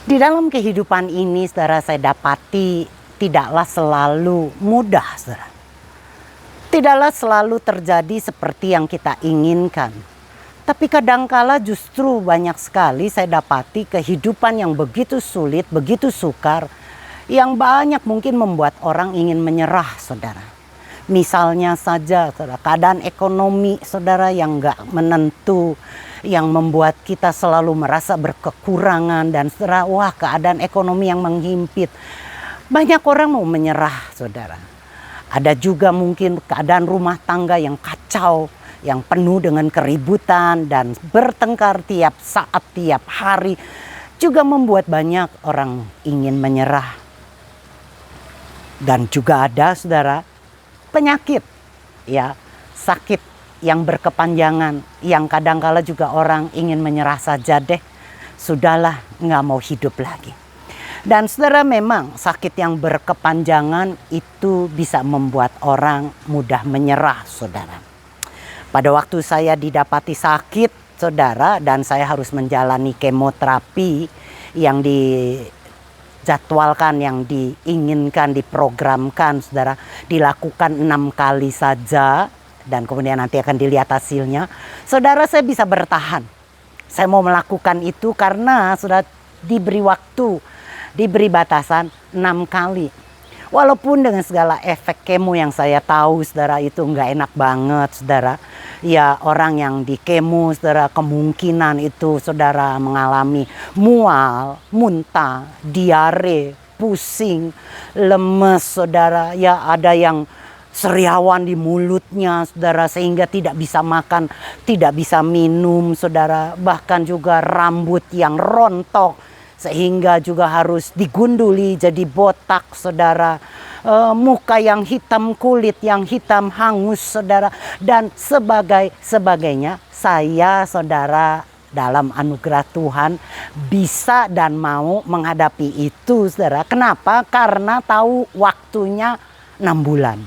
Di dalam kehidupan ini, saudara, saya dapati tidaklah selalu mudah, saudara. Tidaklah selalu terjadi seperti yang kita inginkan. Tapi kadangkala justru banyak sekali saya dapati kehidupan yang begitu sulit, begitu sukar, yang banyak mungkin membuat orang ingin menyerah, saudara. Misalnya saja, saudara, keadaan ekonomi, saudara, yang gak menentu, yang membuat kita selalu merasa berkekurangan, dan saudara, wah, keadaan ekonomi yang menghimpit. Banyak orang mau menyerah, saudara. Ada juga mungkin keadaan rumah tangga yang kacau, yang penuh dengan keributan dan bertengkar tiap saat, tiap hari, juga membuat banyak orang ingin menyerah. Dan juga ada, saudara, penyakit, ya, sakit yang berkepanjangan, yang kadangkala juga orang ingin menyerah saja deh, sudahlah, nggak mau hidup lagi. Dan saudara, memang sakit yang berkepanjangan itu bisa membuat orang mudah menyerah, saudara. Pada waktu saya didapati sakit, saudara, dan saya harus menjalani kemoterapi yang dijadwalkan, yang diinginkan, diprogramkan, saudara, dilakukan 6 kali saja, dan kemudian nanti akan dilihat hasilnya. Saudara, saya bisa bertahan. Saya mau melakukan itu karena sudah diberi waktu, diberi batasan 6 kali. Walaupun dengan segala efek kemo yang saya tahu, saudara, itu nggak enak banget, saudara. Ya, orang yang di kemo, saudara, kemungkinan itu saudara mengalami mual, muntah, diare, pusing, lemes, saudara. Ya, ada yang seriawan di mulutnya, saudara, sehingga tidak bisa makan, tidak bisa minum, saudara. Bahkan juga rambut yang rontok, sehingga juga harus digunduli jadi botak, saudara. Muka yang hitam, kulit yang hitam, hangus, saudara. Dan sebagainya. Saya, saudara, dalam anugerah Tuhan bisa dan mau menghadapi itu, saudara. Kenapa? Karena tahu waktunya 6 bulan.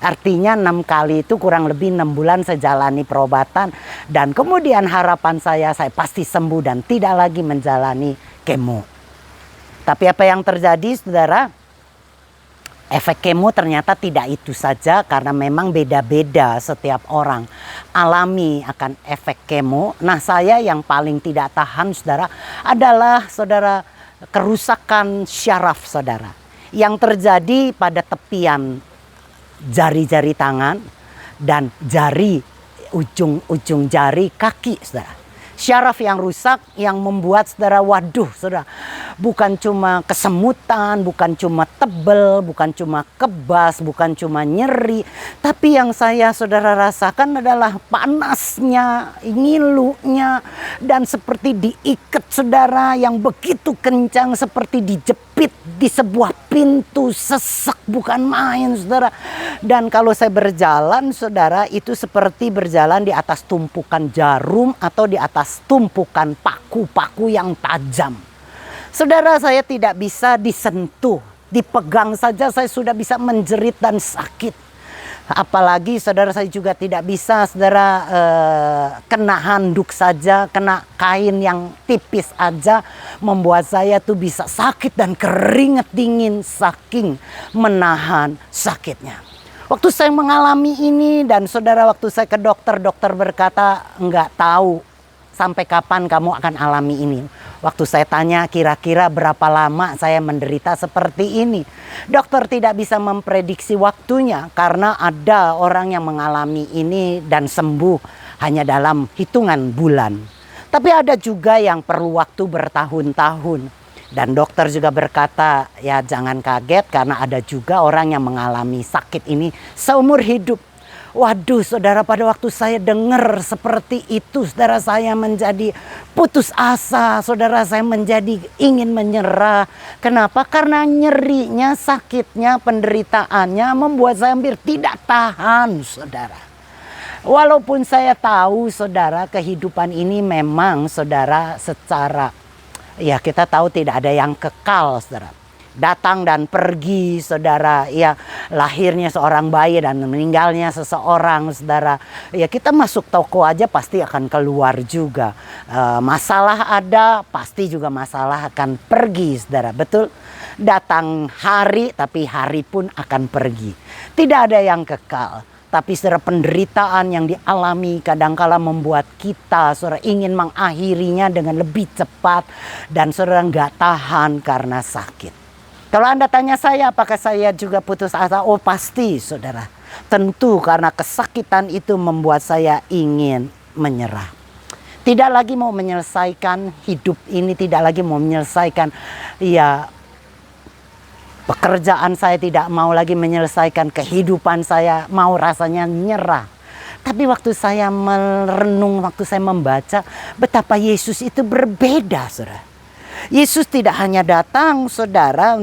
Artinya 6 kali itu kurang lebih 6 bulan saya jalani perobatan. Dan kemudian harapan saya pasti sembuh dan tidak lagi menjalani kemo. Tapi apa yang terjadi, saudara? Efek kemo ternyata tidak itu saja, karena memang beda-beda setiap orang alami akan efek kemo. Nah, saya yang paling tidak tahan, saudara, adalah, saudara, kerusakan syaraf, saudara, yang terjadi pada tepian jari-jari tangan dan jari, ujung jari kaki, saudara. Syaraf yang rusak yang membuat, saudara, waduh, saudara, bukan cuma kesemutan, bukan cuma tebel, bukan cuma kebas, bukan cuma nyeri, tapi yang saya, saudara, rasakan adalah panasnya, ngilunya, dan seperti diikat, saudara, yang begitu kencang, seperti dijepit di sebuah pintu, sesek bukan main, saudara. Dan kalau saya berjalan, saudara, itu seperti berjalan di atas tumpukan jarum atau di atas tumpukan paku-paku yang tajam. Saudara, saya tidak bisa disentuh, dipegang saja saya sudah bisa menjerit dan sakit. Apalagi, saudara, saya juga tidak bisa, saudara, kena handuk saja, kena kain yang tipis aja, membuat saya tuh bisa sakit dan keringat dingin saking menahan sakitnya. Waktu saya mengalami ini, dan saudara, waktu saya ke dokter, dokter berkata, enggak tahu sampai kapan kamu akan alami ini. Waktu saya tanya kira-kira berapa lama saya menderita seperti ini, dokter tidak bisa memprediksi waktunya, karena ada orang yang mengalami ini dan sembuh hanya dalam hitungan bulan. Tapi ada juga yang perlu waktu bertahun-tahun. Dan dokter juga berkata, ya jangan kaget, karena ada juga orang yang mengalami sakit ini seumur hidup. Waduh, saudara, pada waktu saya dengar seperti itu, saudara, saya menjadi putus asa, saudara, saya menjadi ingin menyerah. Kenapa? Karena nyerinya, sakitnya, penderitaannya membuat saya hampir tidak tahan, saudara. Walaupun saya tahu, saudara, kehidupan ini memang, saudara, secara, ya kita tahu tidak ada yang kekal, saudara. datang dan pergi, saudara. Ya, lahirnya seorang bayi dan meninggalnya seseorang, saudara. Ya, kita masuk toko aja pasti akan keluar juga. Masalah ada, pasti juga masalah akan pergi, saudara. Betul? Datang hari, tapi hari pun akan pergi. Tidak ada yang kekal. Tapi saudara, penderitaan yang dialami kadangkala membuat kita, saudara, ingin mengakhirinya dengan lebih cepat. Dan saudara nggak tahan karena sakit. Kalau Anda tanya saya, apakah saya juga putus asa? Oh pasti, saudara. Tentu karena kesakitan itu membuat saya ingin menyerah. Tidak lagi mau menyelesaikan hidup ini, tidak lagi mau menyelesaikan pekerjaan saya, tidak mau lagi menyelesaikan kehidupan saya, mau rasanya nyerah. Tapi waktu saya merenung, waktu saya membaca betapa Yesus itu berbeda, saudara. Yesus tidak hanya datang, saudara,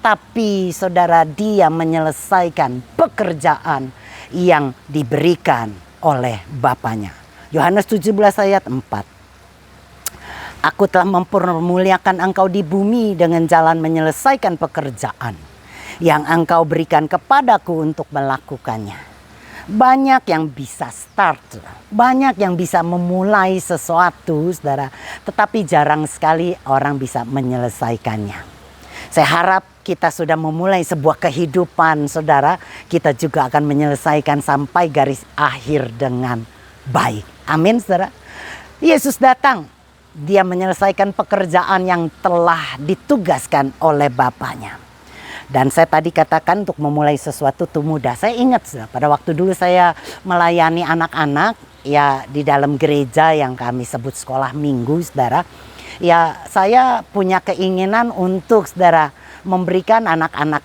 tapi saudara, dia menyelesaikan pekerjaan yang diberikan oleh Bapanya. Yohanes 17 ayat 4. Aku telah mempermuliakan engkau di bumi dengan jalan menyelesaikan pekerjaan yang engkau berikan kepadaku untuk melakukannya. Banyak yang bisa start, banyak yang bisa memulai sesuatu, saudara, tetapi jarang sekali orang bisa menyelesaikannya. Saya harap kita sudah memulai sebuah kehidupan, saudara, kita juga akan menyelesaikan sampai garis akhir dengan baik. Amin, saudara. Yesus datang, dia menyelesaikan pekerjaan yang telah ditugaskan oleh Bapanya. Dan saya tadi katakan untuk memulai sesuatu itu mudah. Saya ingat, saudara, pada waktu dulu saya melayani anak-anak ya di dalam gereja yang kami sebut sekolah minggu, saudara. Ya, saya punya keinginan untuk, saudara, memberikan anak-anak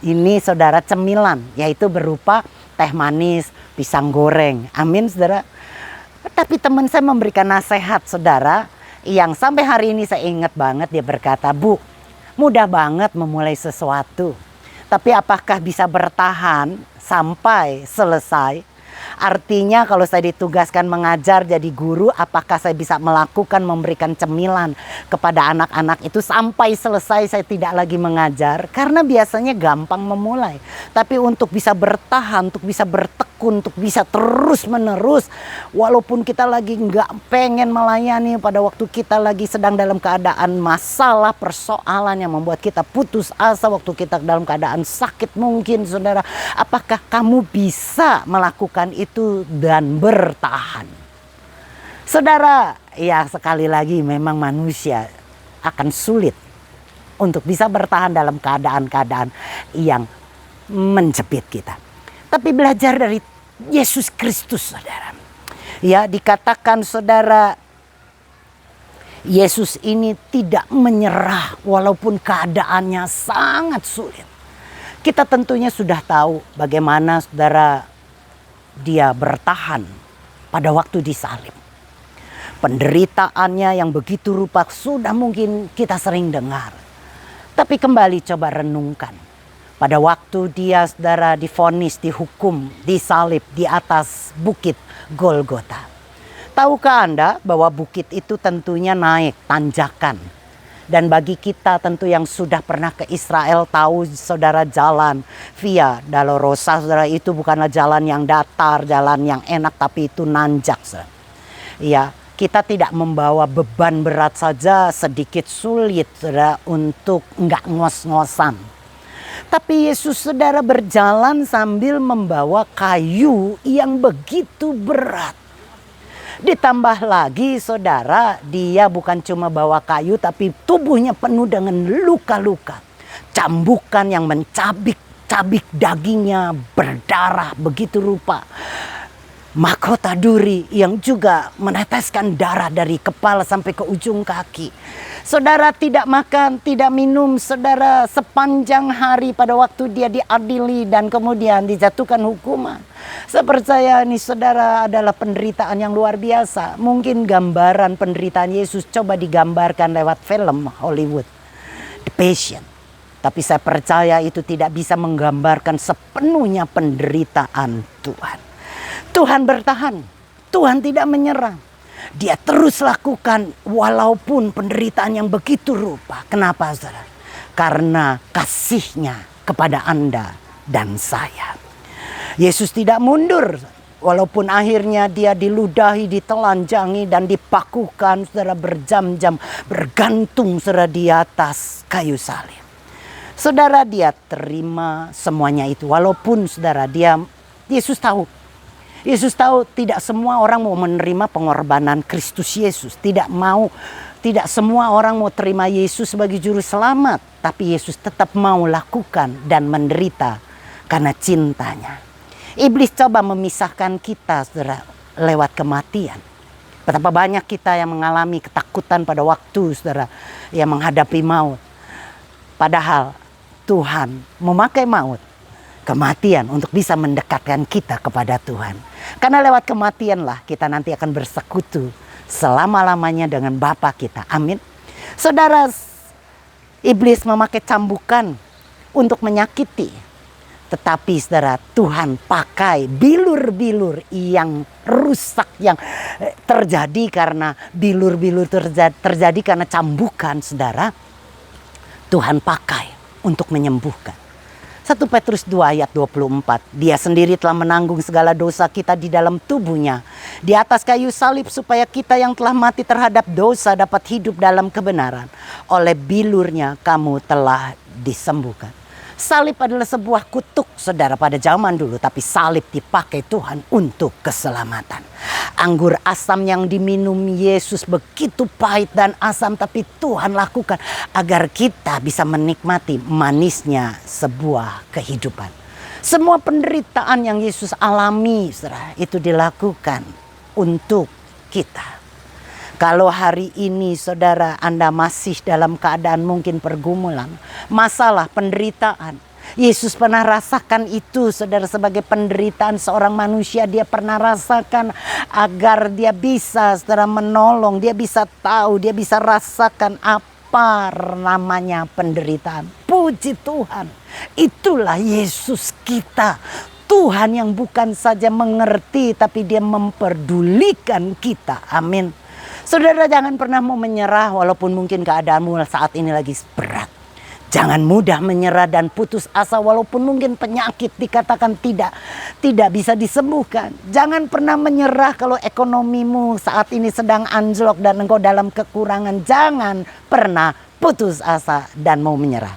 ini, saudara, cemilan, yaitu berupa teh manis, pisang goreng. Amin, saudara. Tapi teman saya memberikan nasihat, saudara, yang sampai hari ini saya ingat banget. Dia berkata, Bu, mudah banget memulai sesuatu, tapi apakah bisa bertahan sampai selesai? Artinya kalau saya ditugaskan mengajar jadi guru, apakah saya bisa melakukan memberikan cemilan kepada anak-anak itu sampai selesai saya tidak lagi mengajar? Karena biasanya gampang memulai. Tapi untuk bisa bertahan, untuk bisa bertekun, untuk bisa terus menerus. Walaupun kita lagi nggak pengen melayani, pada waktu kita lagi sedang dalam keadaan masalah, persoalan yang membuat kita putus asa, waktu kita dalam keadaan sakit mungkin, saudara. Apakah kamu bisa melakukan itu dan bertahan? Saudara, ya sekali lagi memang manusia akan sulit untuk bisa bertahan dalam keadaan-keadaan yang menjepit kita. Tapi belajar dari Yesus Kristus, saudara. Ya, dikatakan, saudara, Yesus ini tidak menyerah walaupun keadaannya sangat sulit. Kita tentunya sudah tahu bagaimana, saudara, dia bertahan pada waktu disalib. Penderitaannya yang begitu rupa sudah mungkin kita sering dengar. Tapi kembali coba renungkan. Pada waktu dia, saudara, divonis, dihukum, disalib di atas bukit Golgota. Tahukah Anda bahwa bukit itu tentunya naik, tanjakan. Dan bagi kita tentu yang sudah pernah ke Israel tahu, saudara, jalan Via Dolorosa, saudara, itu bukanlah jalan yang datar, jalan yang enak, tapi itu nanjak, saudara. Ya, kita tidak membawa beban berat saja sedikit sulit, saudara, untuk enggak ngos-ngosan. Tapi Yesus, saudara, berjalan sambil membawa kayu yang begitu berat. Ditambah lagi, saudara, dia bukan cuma bawa kayu, tapi tubuhnya penuh dengan luka-luka. Cambukan yang mencabik-cabik dagingnya, berdarah begitu rupa. Mahkota duri yang juga meneteskan darah dari kepala sampai ke ujung kaki. Saudara, tidak makan, tidak minum, saudara, sepanjang hari pada waktu dia diadili dan kemudian dijatuhkan hukuman. Saya percaya ini, saudara, adalah penderitaan yang luar biasa. Mungkin gambaran penderitaan Yesus coba digambarkan lewat film Hollywood, The Passion. Tapi saya percaya itu tidak bisa menggambarkan sepenuhnya penderitaan Tuhan. Tuhan bertahan, Tuhan tidak menyerah. Dia terus lakukan walaupun penderitaan yang begitu rupa. Kenapa, saudara? karena kasihnya kepada Anda dan saya. Yesus tidak mundur, walaupun akhirnya dia diludahi, ditelanjangi, dan dipakukan, saudara, berjam-jam bergantung, saudara, di atas kayu salib. Saudara, dia terima semuanya itu, walaupun, saudara, Yesus tahu tidak semua orang mau menerima pengorbanan Kristus Yesus. Tidak semua orang mau terima Yesus sebagai juru selamat. Tapi Yesus tetap mau lakukan dan menderita karena cintanya. Iblis coba memisahkan kita, saudara, lewat kematian. Betapa banyak kita yang mengalami ketakutan pada waktu, saudara, yang menghadapi maut. Padahal Tuhan memakai maut, kematian, untuk bisa mendekatkan kita kepada Tuhan. Karena lewat kematianlah kita nanti akan bersekutu selama-lamanya dengan Bapa kita. Amin. Saudara, iblis memakai cambukan untuk menyakiti. Tetapi saudara, Tuhan pakai bilur-bilur yang rusak, yang terjadi karena bilur-bilur terjadi karena cambukan, saudara. Tuhan pakai untuk menyembuhkan. 1 Petrus 2 ayat 24. Dia sendiri telah menanggung segala dosa kita di dalam tubuhnya di atas kayu salib, supaya kita yang telah mati terhadap dosa dapat hidup dalam kebenaran. Oleh bilurnya kamu telah disembuhkan. Salib adalah sebuah kutuk, saudara, pada zaman dulu. Tapi salib dipakai Tuhan untuk keselamatan. Anggur asam yang diminum Yesus begitu pahit dan asam, tapi Tuhan lakukan agar kita bisa menikmati manisnya sebuah kehidupan. Semua penderitaan yang Yesus alami, saudara, itu dilakukan untuk kita. Kalau hari ini, saudara, Anda masih dalam keadaan mungkin pergumulan, masalah, penderitaan. Yesus pernah rasakan itu, saudara, sebagai penderitaan seorang manusia. Dia pernah rasakan agar dia bisa, saudara, menolong. Dia bisa tahu, dia bisa rasakan apa namanya penderitaan. Puji Tuhan, itulah Yesus kita. Tuhan yang bukan saja mengerti, tapi dia memperdulikan kita. Amin. Saudara, jangan pernah mau menyerah walaupun mungkin keadaanmu saat ini lagi berat. Jangan mudah menyerah dan putus asa walaupun mungkin penyakit dikatakan tidak bisa disembuhkan. Jangan pernah menyerah kalau ekonomimu saat ini sedang anjlok dan engkau dalam kekurangan. Jangan pernah putus asa dan mau menyerah.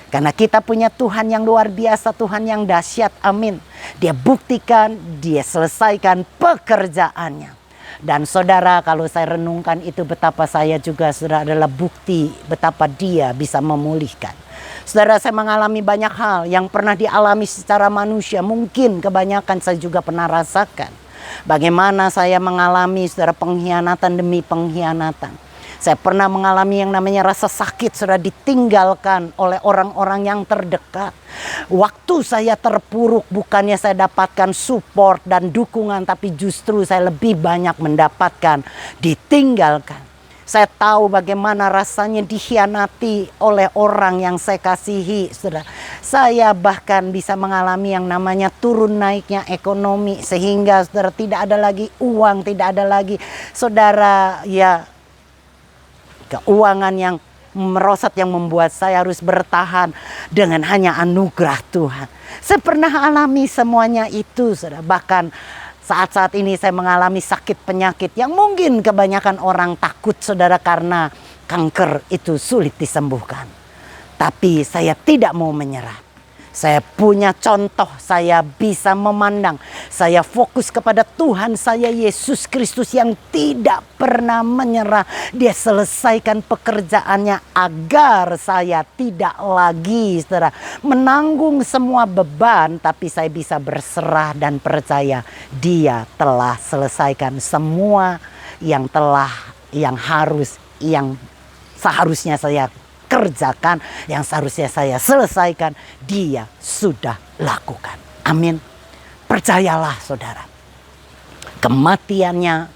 Karena kita punya Tuhan yang luar biasa, Tuhan yang dahsyat. Amin. Dia buktikan, dia selesaikan pekerjaannya. Dan saudara, kalau saya renungkan itu, betapa saya juga, saudara, adalah bukti betapa dia bisa memulihkan. Saudara, saya mengalami banyak hal yang pernah dialami secara manusia. Mungkin kebanyakan saya juga pernah rasakan. Bagaimana saya mengalami, saudara, pengkhianatan demi pengkhianatan. Saya pernah mengalami yang namanya rasa sakit, saudara, ditinggalkan oleh orang-orang yang terdekat. Waktu saya terpuruk, bukannya saya dapatkan support dan dukungan, tapi justru saya lebih banyak mendapatkan ditinggalkan. Saya tahu bagaimana rasanya dikhianati oleh orang yang saya kasihi, saudara. Saya bahkan bisa mengalami yang namanya turun naiknya ekonomi, sehingga, saudara, tidak ada lagi uang, tidak ada lagi, saudara, ya, keuangan yang merosot yang membuat saya harus bertahan dengan hanya anugerah Tuhan. Saya pernah alami semuanya itu, saudara. Bahkan saat-saat ini saya mengalami sakit penyakit yang mungkin kebanyakan orang takut, saudara, karena kanker itu sulit disembuhkan. Tapi saya tidak mau menyerah. Saya punya contoh, saya bisa memandang. Saya fokus kepada Tuhan saya, Yesus Kristus, yang tidak pernah menyerah. Dia selesaikan pekerjaannya agar saya tidak lagi, saudara, menanggung semua beban. Tapi saya bisa berserah dan percaya dia telah selesaikan semua yang seharusnya saya kerjakan, yang seharusnya saya selesaikan, dia sudah lakukan. Amin. Percayalah, saudara. Kematiannya,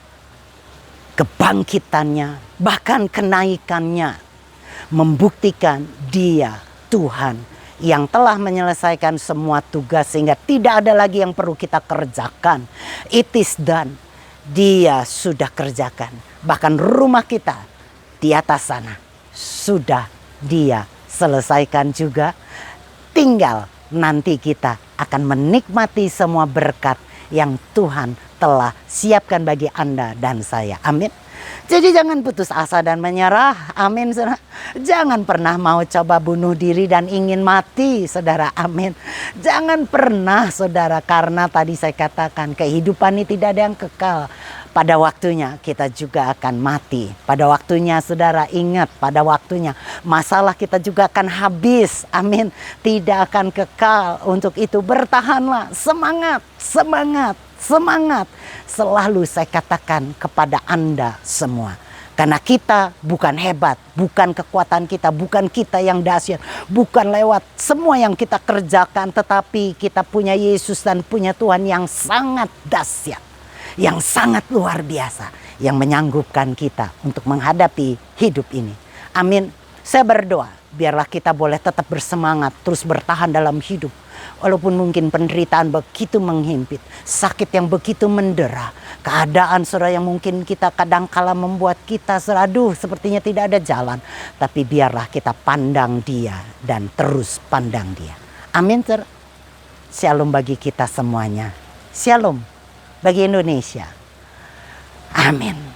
kebangkitannya, bahkan kenaikannya membuktikan dia Tuhan yang telah menyelesaikan semua tugas, sehingga tidak ada lagi yang perlu kita kerjakan. It is done. Dia sudah kerjakan. Bahkan rumah kita di atas sana sudah dia selesaikan juga. Tinggal nanti kita akan menikmati semua berkat yang Tuhan telah siapkan bagi Anda dan saya. Amin. Jadi jangan putus asa dan menyerah. Amin, saudara. Jangan pernah mau coba bunuh diri dan ingin mati, saudara. Amin. Jangan pernah, saudara, karena tadi saya katakan kehidupan ini tidak ada yang kekal. Pada waktunya kita juga akan mati. Pada waktunya, saudara, ingat, pada waktunya masalah kita juga akan habis. Amin. Tidak akan kekal. Untuk itu bertahanlah. Semangat, semangat, semangat. Selalu saya katakan kepada Anda semua. Karena kita bukan hebat, bukan kekuatan kita, bukan kita yang dahsyat, bukan lewat semua yang kita kerjakan, tetapi kita punya Yesus dan punya Tuhan yang sangat dahsyat, yang sangat luar biasa, yang menyanggupkan kita untuk menghadapi hidup ini. Amin. Saya berdoa, biarlah kita boleh tetap bersemangat, terus bertahan dalam hidup. Walaupun mungkin penderitaan begitu menghimpit, sakit yang begitu mendera, keadaan, saudara, yang mungkin kita kadangkala membuat kita, saudara, aduh, sepertinya tidak ada jalan. Tapi biarlah kita pandang Dia dan terus pandang Dia. Amin, saudara. Shalom bagi kita semuanya. Shalom bagi Indonesia. Amin.